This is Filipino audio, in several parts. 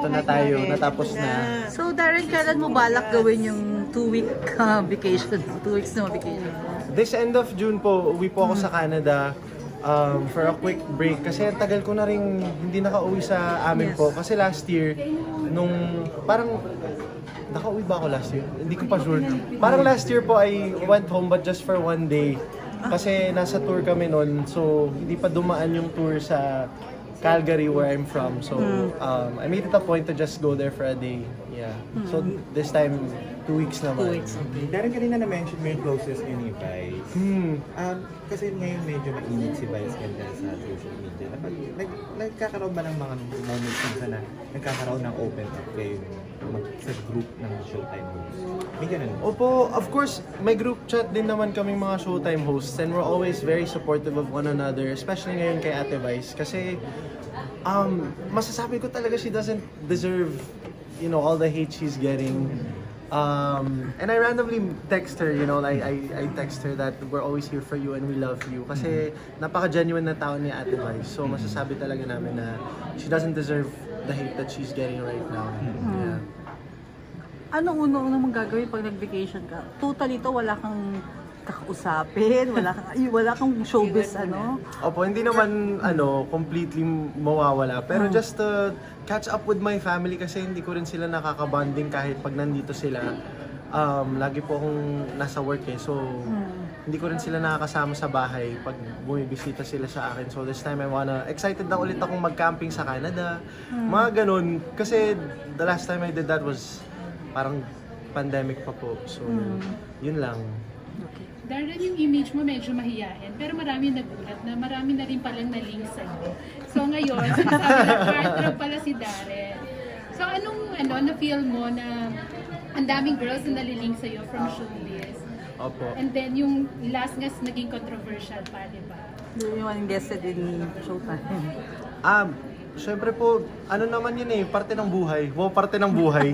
eto na tayo, natapos na. So Darren, kailan mo balak gawin yung 2-week vacation? 2 weeks na vacation? This end of June po, uwi po ako sa Canada for a quick break. Kasi ang tagal ko na rin hindi nakauwi sa amin po. Kasi last year, nung parang nakauwi ba ako last year? Hindi ko pa sure. Parang last year po I went home but just for 1 day. Kasi nasa tour kami noon, so hindi pa dumaan yung tour sa Calgary where I'm from. So I made it a point to just go there for a day. Yeah. So this time 2 weeks naman. 2 weeks. Dahil kanina na-mention mo yung closest yun ni Vice. Kasi ngayon medyo mainit si Vice ganda sa social media. Nagkakaroon ba ng mga moments na nagkakaroon ng open up kayo sa group ng Showtime hosts? May ganun. Opo, of course, may group chat din naman kaming mga Showtime hosts and we're always very supportive of one another, especially ngayon kay Ate Vice. Kasi masasabi ko talaga she doesn't deserve, you know, all the hate she's getting. And I randomly text her, you know, I text her that we're always here for you and we love you. Kasi napaka-genuine na tao ni Ate Vice. So masasabi talaga namin na she doesn't deserve the hate that she's getting right now. Yeah. Anong unang mong gagawin pag nag-vacation ka? Totally to, wala kang kakausapin, wala kang showbiz, ano? Opo, hindi naman completely mawawala. Pero just to catch up with my family kasi hindi ko rin sila nakaka-bonding kahit pag nandito sila. Lagi po akong nasa work eh. So, hindi ko rin sila nakakasama sa bahay pag bumibisita sila sa akin. So, this time excited na ulit akong mag-camping sa Canada. Mga ganun. Kasi the last time I did that was parang pandemic pa po. So, yun lang. Darren, yung image mo medyo mahiyain, pero marami nagulat na marami na rin palang na-link sa'yo. So ngayon, sinasabi na partner pala si Darren. So anong na-feel mo na ang daming girls na nalilink sa'yo from showbiz? Opo. And then yung last nga naging controversial pa, di ba? Yung one guested in Showtime. Siyempre po, naman yun eh, parte ng buhay. Wow, parte ng buhay.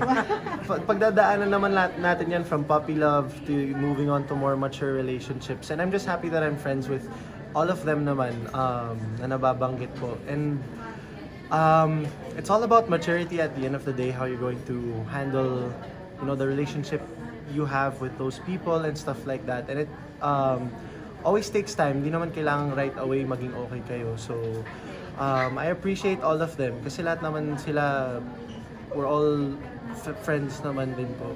Pagdadaanan naman natin yan from puppy love to moving on to more mature relationships. And I'm just happy that I'm friends with all of them naman na nababanggit po. And it's all about maturity at the end of the day, how you're going to handle, you know, the relationship you have with those people and stuff like that. And it always takes time. Di naman kailangan right away maging okay kayo. So, I appreciate all of them kasi lahat naman sila, we're all friends naman din po.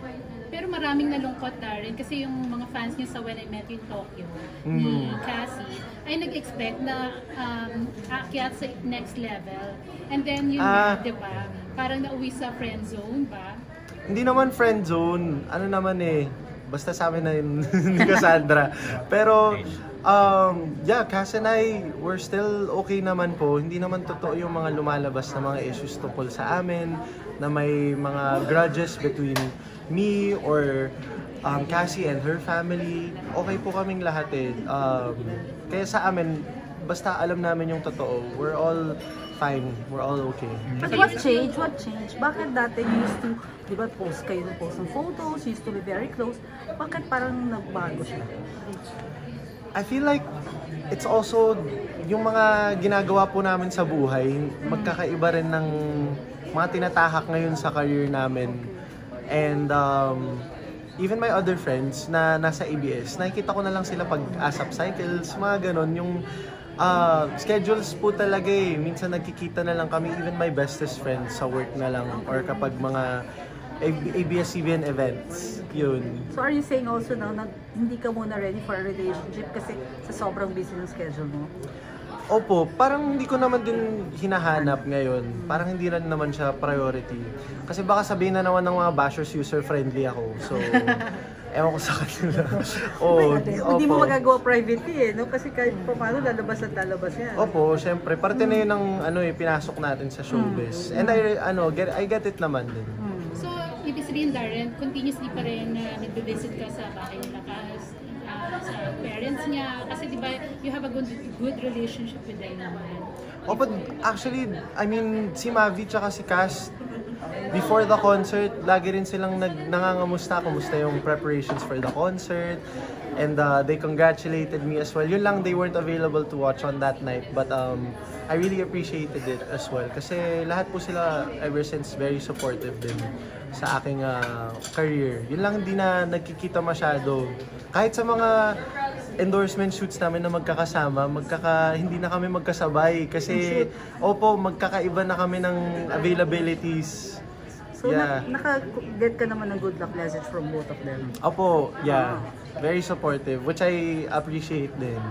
Pero maraming nalungkot, Darren, kasi yung mga fans niya sa When I Met You in Tokyo ni Cassie ay nag-expect na aakyat sa next level. And then yun, di ba? Parang nauwi sa friend zone ba? Hindi naman friend zone. Ano naman eh, basta sa amin na yun ni Cassandra. Pero yeah, Cass and I, we're still okay naman po. Hindi naman totoo yung mga lumalabas na mga issues tungkol sa amin, na may mga grudges between me or Cassie and her family. Okay po kaming lahat eh. Kaya sa amin, basta alam namin yung totoo, we're all fine, we're all okay. But what changed? What changed? Bakit dati you used to, di ba, post ng photos, you used to be very close. Bakit parang nagbago siya? I feel like it's also yung mga ginagawa po namin sa buhay, magkakaiba rin ng mga tinatahak ngayon sa career namin. And even my other friends na nasa ABS, nakikita ko na lang sila pag ASAP cycles, mga ganon. Yung schedules po talaga eh. Minsan nagkikita na lang kami, even my bestest friends sa work na lang or kapag mga ABS-CBN events. Yun. So are you saying also now na hindi ka muna ready for a relationship kasi sa sobrang busy ng schedule mo? Opo, parang hindi ko naman din hinahanap ngayon. Parang hindi rin naman siya priority. Kasi baka sabihin na naman ng mga bashers user-friendly ako. So, ewan ko sa kanila. Hindi mo magagawa privately eh, no? Kasi kahit paano lalabas at lalabas yan. Opo, syempre. Parte na yun ng pinasok natin sa showbiz. And I get it naman din. So, ibig sabihin, Darren, continuously pa rin nag-visit ka sa bahay nila sa parents niya. Kasi di ba, you have a good relationship with them naman. But actually, I mean, si Mavi tsaka si Cass, before the concert, lagi rin silang nangangamusta. Kumusta yung preparations for the concert. And they congratulated me as well. Yun lang, they weren't available to watch on that night. But I really appreciated it as well. Kasi lahat po sila, ever since, very supportive din sa aking career. Yun lang, hindi na nagkikita masyado. Kahit sa mga endorsement shoots namin na magkakasama, hindi na kami magkasabay. Kasi, opo, magkakaiba na kami ng availabilities. So, Yeah. naka-get ka naman ng good luck message from both of them. Opo, yeah. Very supportive, which I appreciate din.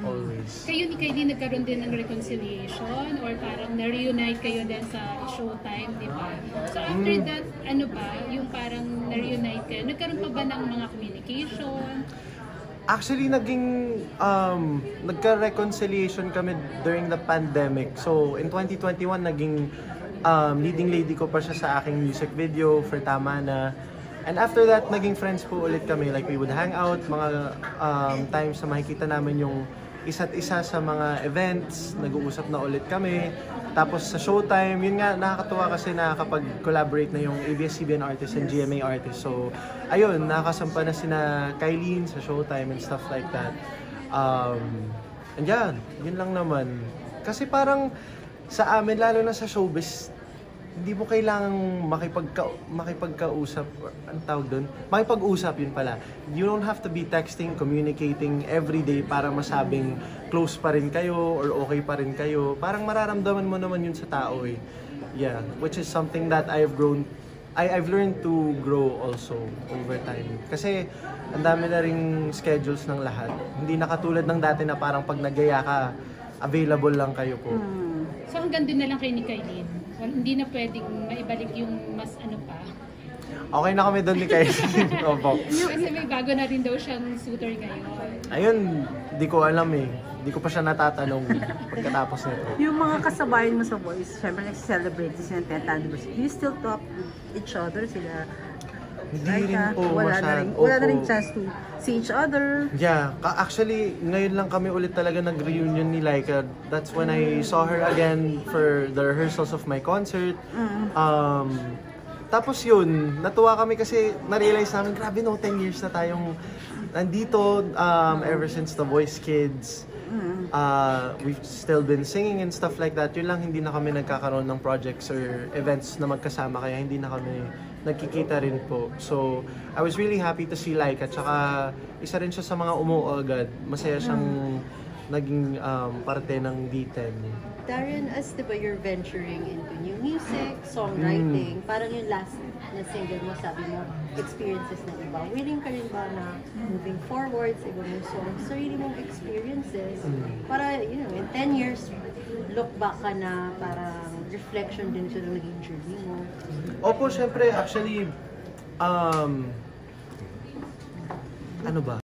Always. Kayo ni Kylie nagkaroon din ng reconciliation or parang na-reunite kayo din sa Showtime, di ba? So after that, ano ba, yung parang na-reunite kayo, nagkaroon pa ba ng mga communication? Actually, nagka-reconciliation kami during the pandemic. So, in 2021, naging leading lady ko pa siya sa aking music video for Tama Na. And after that, naging friends po ulit kami. Like, we would hang out, mga times na makikita namin yung isa't isa sa mga events, nag-uusap na ulit kami. Tapos sa Showtime, yun nga, nakakatuwa kasi nakakapag-collaborate na yung ABS-CBN artist and GMA artist. So, ayun, nakakasampa na sina Kylene sa Showtime and stuff like that. And yan, yun lang naman. Kasi parang sa amin, lalo na sa showbiz, hindi mo kailangang makipagkausap, anong tawag doon? Makipag-usap, yun pala. You don't have to be texting, communicating every day para masabing close pa rin kayo or okay pa rin kayo. Parang mararamdaman mo naman yun sa tao eh. Yeah, which is something that I've learned to grow also over time. Kasi ang dami na ring schedules ng lahat. Hindi na katulad ng dati na parang pag nagaya ka, available lang kayo po. So hanggang doon na lang kayo ni Kylie. Hindi na pwedeng maibalik yung mas ano pa. Okay na kami doon ni Kylie. Opo. Kasi may bago na rin daw siyang suitor ngayon. Ayun, di ko alam eh. Di ko pa siya natatanong pagkatapos nito. Yung mga kasabayan mo sa Voice, syempre nag-celebrate din ng 10th anniversary. Do you still talk with each other? Sila? Hindi rin po wala na rin chance to see each other. Yeah, actually, ngayon lang kami ulit talaga nag-reunion ni Laika. That's when I saw her again for the rehearsals of my concert. Tapos yun, natuwa kami kasi na-realize namin, grabe no, 10 years na tayong nandito ever since The Voice Kids. We've still been singing and stuff like that. Yun lang, hindi na kami nagkakaroon ng projects or events na magkasama, kaya hindi na kami nagkikita rin po. So, I was really happy to see Laika. Tsaka, isa rin siya sa mga umuo agad. Masaya siyang naging parte ng D10. Darren, as diba you're venturing into new music, songwriting, parang yung last na single mo, sabi mo, experiences na iba. Willing ka rin ba na moving forward sa ibang yung songs, sarili mong experiences, para, you know, in 10 years, look back ka na parang reflection din sa naging journey mo? Opo, syempre, actually, ano ba?